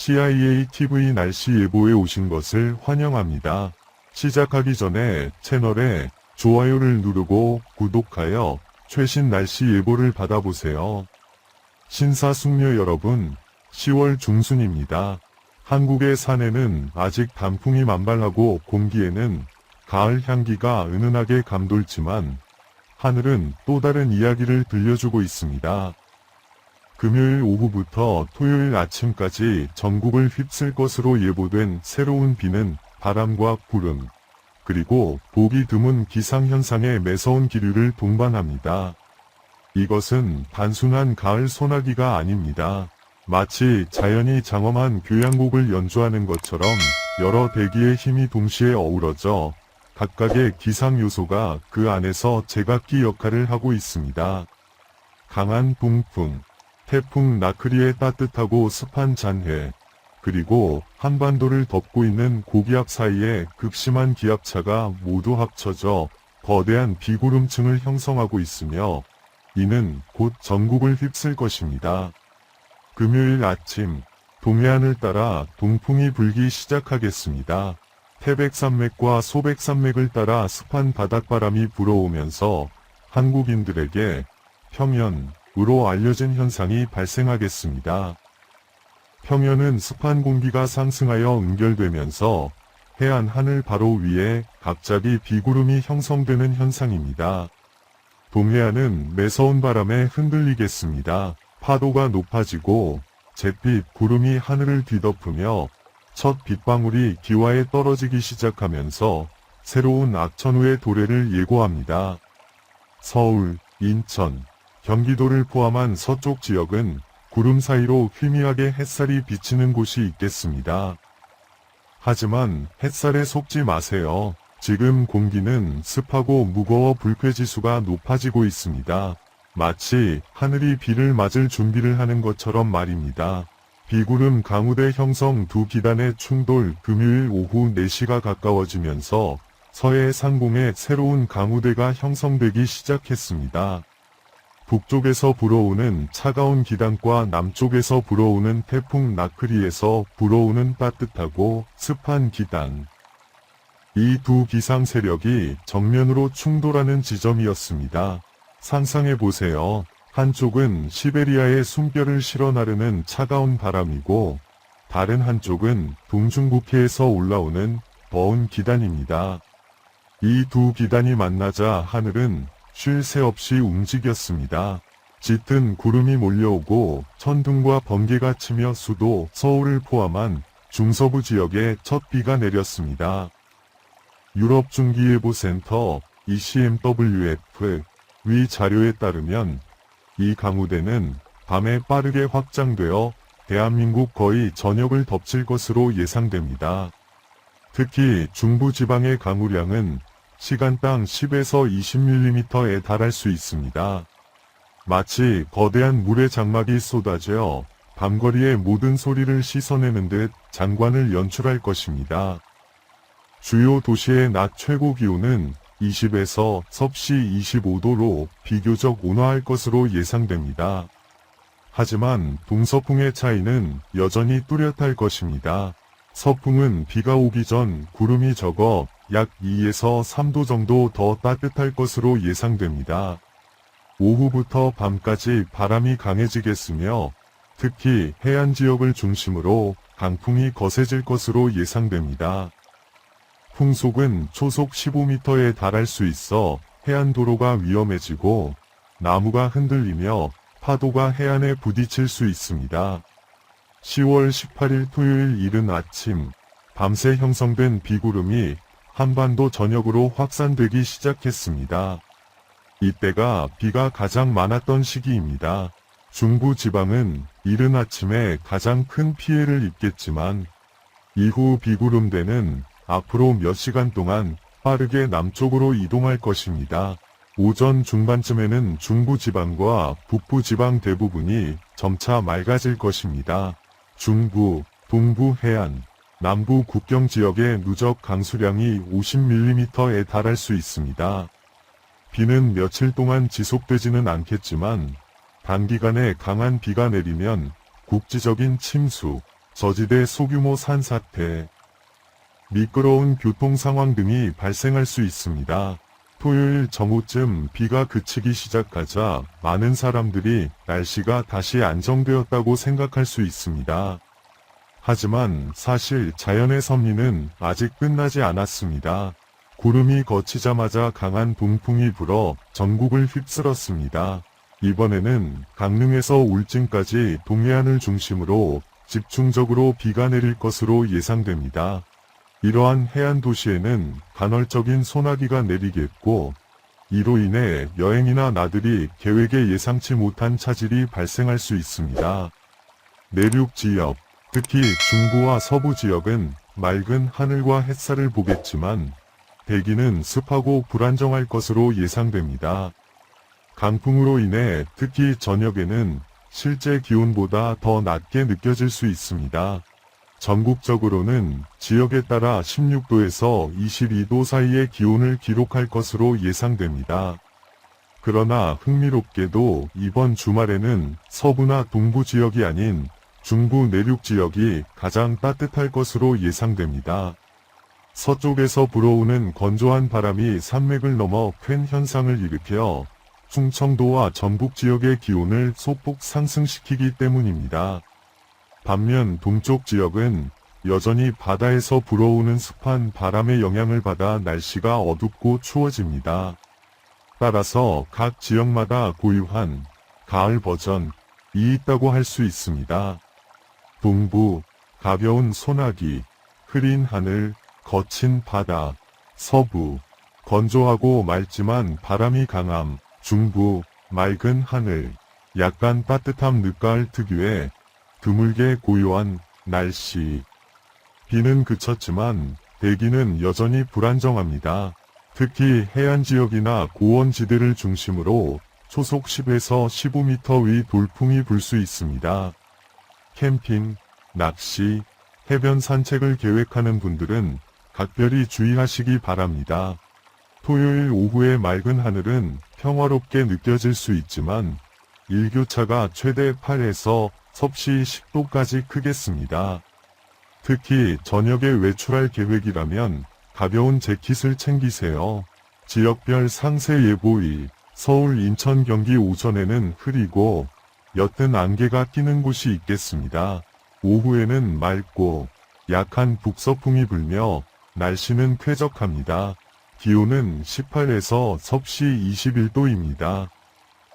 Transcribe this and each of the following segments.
CIA TV 날씨 예보에 오신 것을 환영합니다. 시작하기 전에 채널에 좋아요를 누르고 구독하여 최신 날씨 예보를 받아보세요. 신사숙녀 여러분, 10월 중순입니다. 한국의 산에는 아직 단풍이 만발하고 공기에는 가을 향기가 은은하게 감돌지만 하늘은 또 다른 이야기를 들려주고 있습니다. 금요일 오후부터 토요일 아침까지 전국을 휩쓸 것으로 예보된 새로운 비는 바람과 구름, 그리고 보기 드문 기상현상의 매서운 기류를 동반합니다. 이것은 단순한 가을 소나기가 아닙니다. 마치 자연이 장엄한 교향곡을 연주하는 것처럼 여러 대기의 힘이 동시에 어우러져 각각의 기상 요소가 그 안에서 제각기 역할을 하고 있습니다. 강한 동풍, 태풍 나크리의 따뜻하고 습한 잔해, 그리고 한반도를 덮고 있는 고기압 사이의 극심한 기압차가 모두 합쳐져 거대한 비구름층을 형성하고 있으며 이는 곧 전국을 휩쓸 것입니다. 금요일 아침, 동해안을 따라 동풍이 불기 시작하겠습니다. 태백산맥과 소백산맥을 따라 습한 바닷바람이 불어오면서 한국인들에게 평연으로 알려진 현상이 발생하겠습니다. 평연은 습한 공기가 상승하여 응결되면서 해안 하늘 바로 위에 갑자기 비구름이 형성되는 현상입니다. 동해안은 매서운 바람에 흔들리겠습니다. 파도가 높아지고 잿빛 구름이 하늘을 뒤덮으며 첫 빗방울이 기와에 떨어지기 시작하면서 새로운 악천후의 도래를 예고합니다. 서울, 인천, 경기도를 포함한 서쪽 지역은 구름 사이로 희미하게 햇살이 비치는 곳이 있겠습니다. 하지만 햇살에 속지 마세요. 지금 공기는 습하고 무거워 불쾌지수가 높아지고 있습니다. 마치 하늘이 비를 맞을 준비를 하는 것처럼 말입니다. 비구름 강우대 형성 두 기단의 충돌. 금요일 오후 4시가 가까워지면서 서해 상공에 새로운 강우대가 형성되기 시작했습니다. 북쪽에서 불어오는 차가운 기단과 남쪽에서 불어오는 태풍 나크리에서 불어오는 따뜻하고 습한 기단. 이 두 기상 세력이 정면으로 충돌하는 지점이었습니다. 상상해보세요. 한쪽은 시베리아의 숨결을 실어 나르는 차가운 바람이고 다른 한쪽은 동중국해에서 올라오는 더운 기단입니다. 이 두 기단이 만나자 하늘은 쉴 새 없이 움직였습니다. 짙은 구름이 몰려오고 천둥과 번개가 치며 수도 서울을 포함한 중서부 지역에 첫 비가 내렸습니다. 유럽중기예보센터 ECMWF 위 자료에 따르면 이 강우대는 밤에 빠르게 확장되어 대한민국 거의 전역을 덮칠 것으로 예상됩니다. 특히 중부지방의 강우량은 시간당 10에서 20mm에 달할 수 있습니다. 마치 거대한 물의 장막이 쏟아져 밤거리의 모든 소리를 씻어내는 듯 장관을 연출할 것입니다. 주요 도시의 낮 최고 기온은 20에서 섭씨 25도로 비교적 온화할 것으로 예상됩니다. 하지만 동서풍의 차이는 여전히 뚜렷할 것입니다. 서풍은 비가 오기 전 구름이 적어 약 2에서 3도 정도 더 따뜻할 것으로 예상됩니다. 오후부터 밤까지 바람이 강해지겠으며 특히 해안 지역을 중심으로 강풍이 거세질 것으로 예상됩니다. 풍속은 초속 15m에 달할 수 있어 해안도로가 위험해지고 나무가 흔들리며 파도가 해안에 부딪힐 수 있습니다. 10월 18일 토요일 이른 아침, 밤새 형성된 비구름이 한반도 전역으로 확산되기 시작했습니다. 이때가 비가 가장 많았던 시기입니다. 중부 지방은 이른 아침에 가장 큰 피해를 입겠지만 이후 비구름대는 앞으로 몇 시간 동안 빠르게 남쪽으로 이동할 것입니다. 오전 중반쯤에는 중부지방과 북부지방 대부분이 점차 맑아질 것입니다. 중부, 동부 해안, 남부 국경 지역의 누적 강수량이 50mm에 달할 수 있습니다. 비는 며칠 동안 지속되지는 않겠지만 단기간에 강한 비가 내리면 국지적인 침수, 저지대 소규모 산사태, 미끄러운 교통 상황 등이 발생할 수 있습니다. 토요일 정오쯤 비가 그치기 시작하자 많은 사람들이 날씨가 다시 안정되었다고 생각할 수 있습니다. 하지만 사실 자연의 섭리는 아직 끝나지 않았습니다. 구름이 걷히자마자 강한 동풍이 불어 전국을 휩쓸었습니다. 이번에는 강릉에서 울진까지 동해안을 중심으로 집중적으로 비가 내릴 것으로 예상됩니다. 이러한 해안 도시에는 간헐적인 소나기가 내리겠고, 이로 인해 여행이나 나들이 계획에 예상치 못한 차질이 발생할 수 있습니다. 내륙 지역, 특히 중부와 서부 지역은 맑은 하늘과 햇살을 보겠지만, 대기는 습하고 불안정할 것으로 예상됩니다. 강풍으로 인해 특히 저녁에는 실제 기온보다 더 낮게 느껴질 수 있습니다. 전국적으로는 지역에 따라 16도에서 22도 사이의 기온을 기록할 것으로 예상됩니다. 그러나 흥미롭게도 이번 주말에는 서부나 동부 지역이 아닌 중부 내륙 지역이 가장 따뜻할 것으로 예상됩니다. 서쪽에서 불어오는 건조한 바람이 산맥을 넘어 팬 현상을 일으켜 충청도와 전북 지역의 기온을 소폭 상승시키기 때문입니다. 반면 동쪽 지역은 여전히 바다에서 불어오는 습한 바람의 영향을 받아 날씨가 어둡고 추워집니다. 따라서 각 지역마다 고유한 가을 버전이 있다고 할 수 있습니다. 동부, 가벼운 소나기, 흐린 하늘, 거친 바다. 서부, 건조하고 맑지만 바람이 강함. 중부, 맑은 하늘, 약간 따뜻함. 늦가을 특유의 드물게 고요한 날씨. 비는 그쳤지만 대기는 여전히 불안정합니다. 특히 해안 지역이나 고원지대를 중심으로 초속 10에서 15m 위 돌풍이 불 수 있습니다. 캠핑, 낚시, 해변 산책을 계획하는 분들은 각별히 주의하시기 바랍니다. 토요일 오후의 맑은 하늘은 평화롭게 느껴질 수 있지만 일교차가 최대 8에서 섭씨 10도까지 크겠습니다. 특히 저녁에 외출할 계획이라면 가벼운 재킷을 챙기세요. 지역별 상세 예보일, 서울, 인천, 경기 오전에는 흐리고 옅은 안개가 끼는 곳이 있겠습니다. 오후에는 맑고 약한 북서풍이 불며 날씨는 쾌적합니다. 기온은 18에서 섭씨 21도입니다.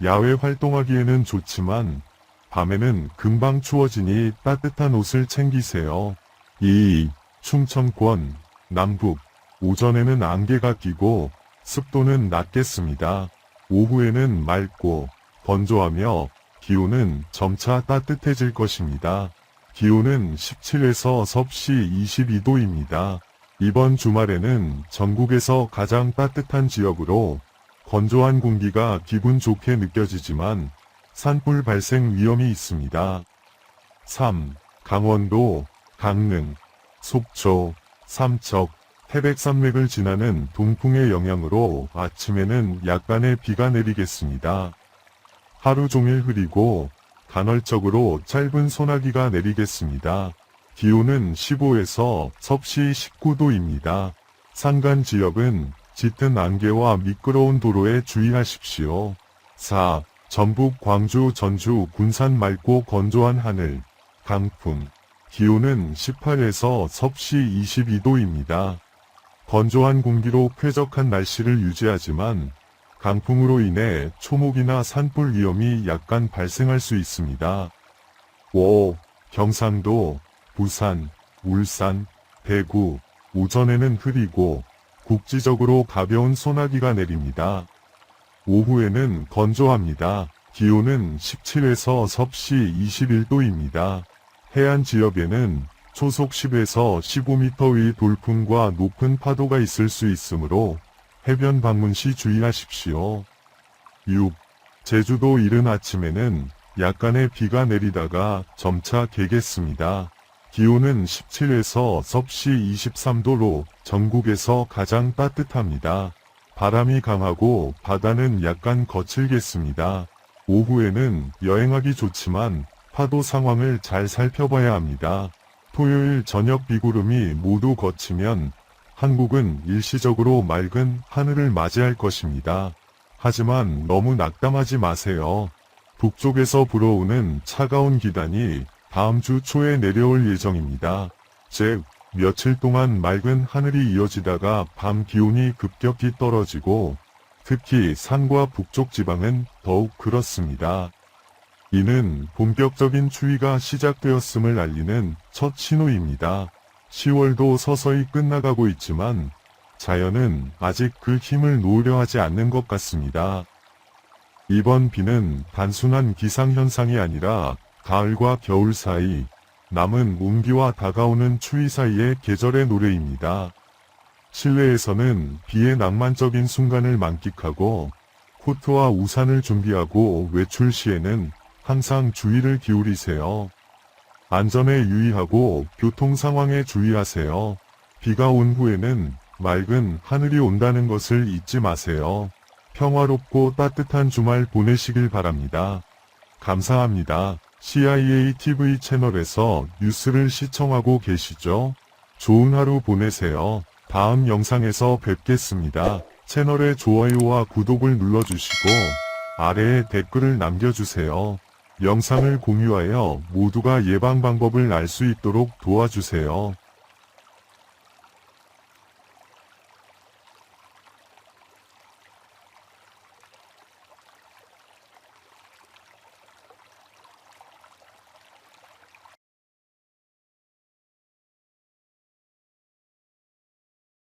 야외 활동하기에는 좋지만 밤에는 금방 추워지니 따뜻한 옷을 챙기세요. 2. 충청권, 남북. 오전에는 안개가 끼고 습도는 낮겠습니다. 오후에는 맑고 건조하며 기온은 점차 따뜻해질 것입니다. 기온은 17에서 섭씨 22도입니다. 이번 주말에는 전국에서 가장 따뜻한 지역으로 건조한 공기가 기분 좋게 느껴지지만 산불 발생 위험이 있습니다. 3. 강원도, 강릉, 속초, 삼척, 태백산맥을 지나는 동풍의 영향으로 아침에는 약간의 비가 내리겠습니다. 하루 종일 흐리고 간헐적으로 짧은 소나기가 내리겠습니다. 기온은 15에서 섭씨 19도입니다. 산간 지역은 짙은 안개와 미끄러운 도로에 주의하십시오. 4. 전북, 광주, 전주, 군산 맑고 건조한 하늘, 강풍. 기온은 18에서 섭씨 22도입니다. 건조한 공기로 쾌적한 날씨를 유지하지만 강풍으로 인해 초목이나 산불 위험이 약간 발생할 수 있습니다. 5. 경상도, 부산, 울산, 대구. 오전에는 흐리고 국지적으로 가벼운 소나기가 내립니다. 오후에는 건조합니다. 기온은 17에서 섭씨 21도입니다. 해안 지역에는 초속 10에서 15m 위 돌풍과 높은 파도가 있을 수 있으므로 해변 방문 시 주의하십시오. 6. 제주도 이른 아침에는 약간의 비가 내리다가 점차 개겠습니다. 기온은 17에서 섭씨 23도로 전국에서 가장 따뜻합니다. 바람이 강하고 바다는 약간 거칠겠습니다. 오후에는 여행하기 좋지만 파도 상황을 잘 살펴봐야 합니다. 토요일 저녁 비구름이 모두 걷히면 한국은 일시적으로 맑은 하늘을 맞이할 것입니다. 하지만 너무 낙담하지 마세요. 북쪽에서 불어오는 차가운 기단이 다음 주 초에 내려올 예정입니다. 즉, 며칠 동안 맑은 하늘이 이어지다가 밤 기온이 급격히 떨어지고 특히 산과 북쪽 지방은 더욱 그렇습니다. 이는 본격적인 추위가 시작되었음을 알리는 첫 신호입니다. 10월도 서서히 끝나가고 있지만 자연은 아직 그 힘을 놓으려 하지 않는 것 같습니다. 이번 비는 단순한 기상현상이 아니라 가을과 겨울 사이 남은 운기와 다가오는 추위 사이의 계절의 노래입니다. 실내에서는 비의 낭만적인 순간을 만끽하고 코트와 우산을 준비하고 외출 시에는 항상 주의를 기울이세요. 안전에 유의하고 교통 상황에 주의하세요. 비가 온 후에는 맑은 하늘이 온다는 것을 잊지 마세요. 평화롭고 따뜻한 주말 보내시길 바랍니다. 감사합니다. CIA TV 채널에서 뉴스를 시청하고 계시죠? 좋은 하루 보내세요. 다음 영상에서 뵙겠습니다. 채널의 좋아요와 구독을 눌러주시고 아래에 댓글을 남겨주세요. 영상을 공유하여 모두가 예방 방법을 알 수 있도록 도와주세요.